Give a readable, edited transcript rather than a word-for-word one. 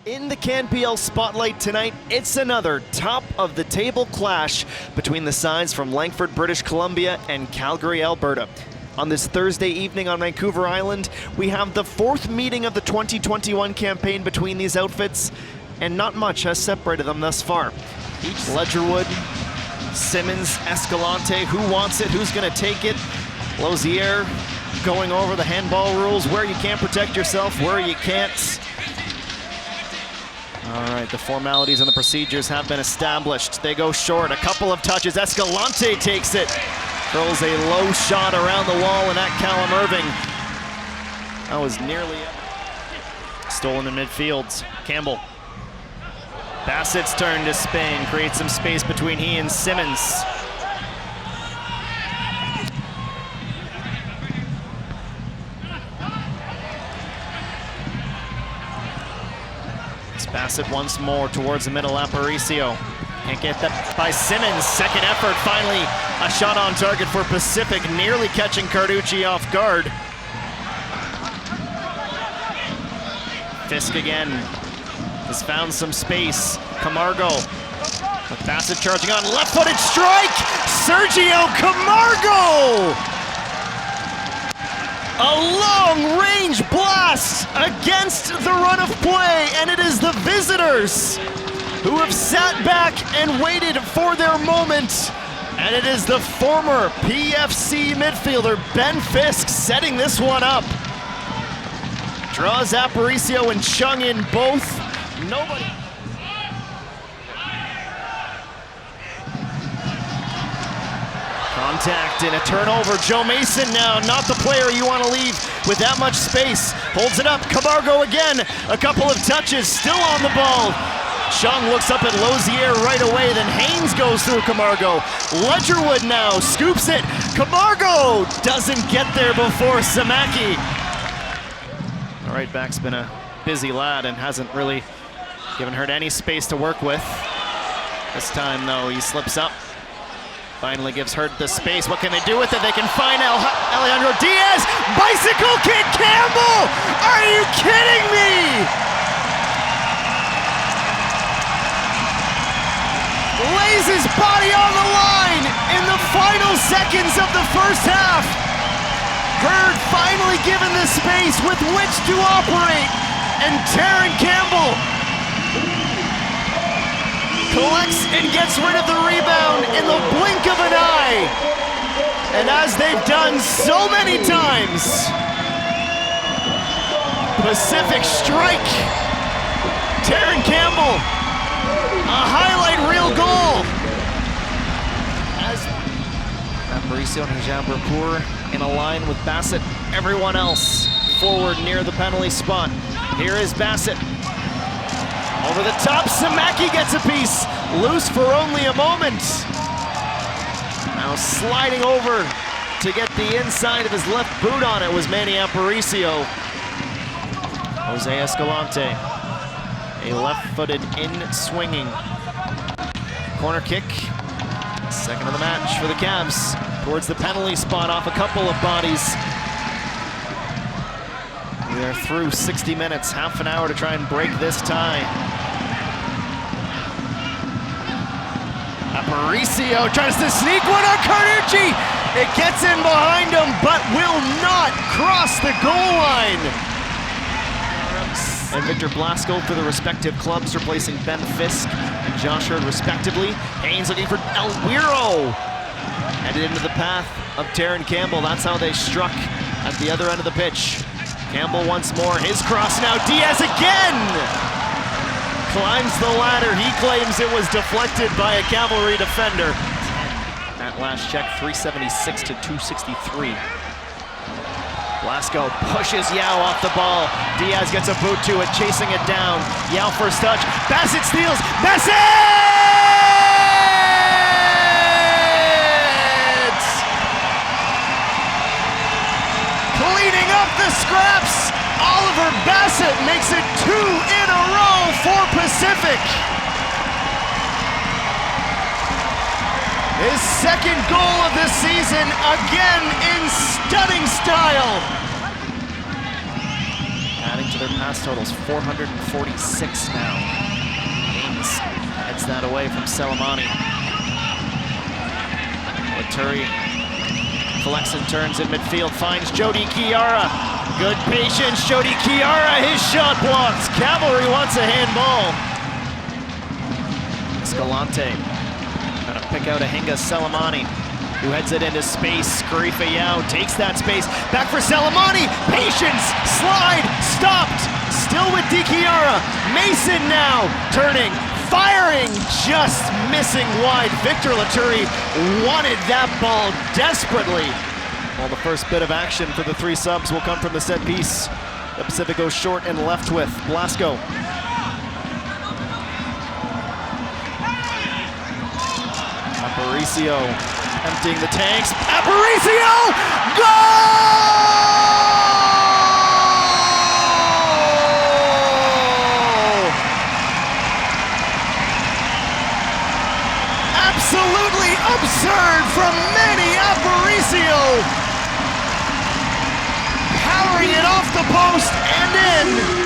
In the CanPL Spotlight tonight, it's another top-of-the-table clash between the sides from Langford, British Columbia and Calgary, Alberta. On this Thursday evening on Vancouver Island, we have the fourth meeting of the 2021 campaign between these outfits, and not much has separated them thus far. Each Ledgerwood, Simmons, Escalante, who wants it, who's gonna take it? Lozier going over the handball rules, where you can protect yourself, where you can't. All right, the formalities and the procedures have been established. They go short, a couple of touches. Escalante takes it. Throws a low shot around the wall and at Callum Irving. That was nearly stolen in midfield. Campbell. Bassett's turn to spin, creates some space between he and Simmons. Bassett once more towards the middle, Aparicio. Can't get that by Simmons. Second effort, finally a shot on target for Pacific, nearly catching Carducci off guard. Fisk again has found some space. Camargo with Bassett charging on, left-footed strike! Sergio Camargo! A long-range blast against the run of play, and it is the visitors who have sat back and waited for their moment. And it is the former PFC midfielder, Ben Fisk, setting this one up. Draws Aparicio and Chung in both. Nobody. Contact and a turnover. Joe Mason now, not the player you want to leave with that much space. Holds it up, Camargo again. A couple of touches, still on the ball. Chung looks up at Lozier right away, then Haynes goes through Camargo. Ledgerwood now scoops it. Camargo doesn't get there before Samaki. All right, back's been a busy lad and hasn't really given Hurt any space to work with. This time though, he slips up. Finally gives Hurt the space. What can they do with it? They can find Alejandro Diaz. Bicycle kick, Campbell! Are you kidding me? Lays his body on the line in the final seconds of the first half. Hurt finally given the space with which to operate. And Terran Campbell collects and gets rid of the rebound in the blink of an eye. And as they've done so many times, Pacific strike. Terran Campbell, a highlight reel goal. As Aparicio and Jambrapour in a line with Bassett, everyone else forward near the penalty spot. Here is Bassett. Over the top, Samaki gets a piece, loose for only a moment. Now sliding over to get the inside of his left boot on it was Manny Aparicio. Jose Escalante, a left-footed in swinging. Corner kick, second of the match for the Cavs. Towards the penalty spot off a couple of bodies. We are through 60 minutes, half an hour to try and break this tie. Aparicio tries to sneak one on Carducci. It gets in behind him, but will not cross the goal line. And Victor Blasco for the respective clubs, replacing Ben Fisk and Josh Hurd respectively. Haynes looking for El Wiro. Headed into the path of Terran Campbell. That's how they struck at the other end of the pitch. Campbell once more, his cross now, Diaz again! Climbs the ladder, he claims it was deflected by a Cavalry defender. At last check, 376 to 263. Blasco pushes Yao off the ball. Diaz gets a boot to it, chasing it down. Yao first touch, Bassett steals, Bassett! Cleaning up the scraps, Oliver Bassett makes it 2 in a row for Pacific. His second goal of the season, again in stunning style. Adding to So their pass total's 446 now. Haynes heads that away from Selemani. Laturi collects and turns in midfield, finds Jody Chiara. Good patience, Jody Chiara, his shot blocked. Cavalry wants a handball. Escalante gonna pick out Ahinga Selemani, who heads it into space. Karifa Yao takes that space, back for Selemani. Patience, slide, stopped. Still with Di Chiara. Mason now turning, firing, just missing wide. Victor Laturi wanted that ball desperately. Well, the first bit of action for the three subs will come from the set piece. The Pacific goes short and left with Blasco. Aparicio emptying the tanks. Aparicio! Goal! Absolutely absurd from Manny Aparicio. Powering it off the post and in.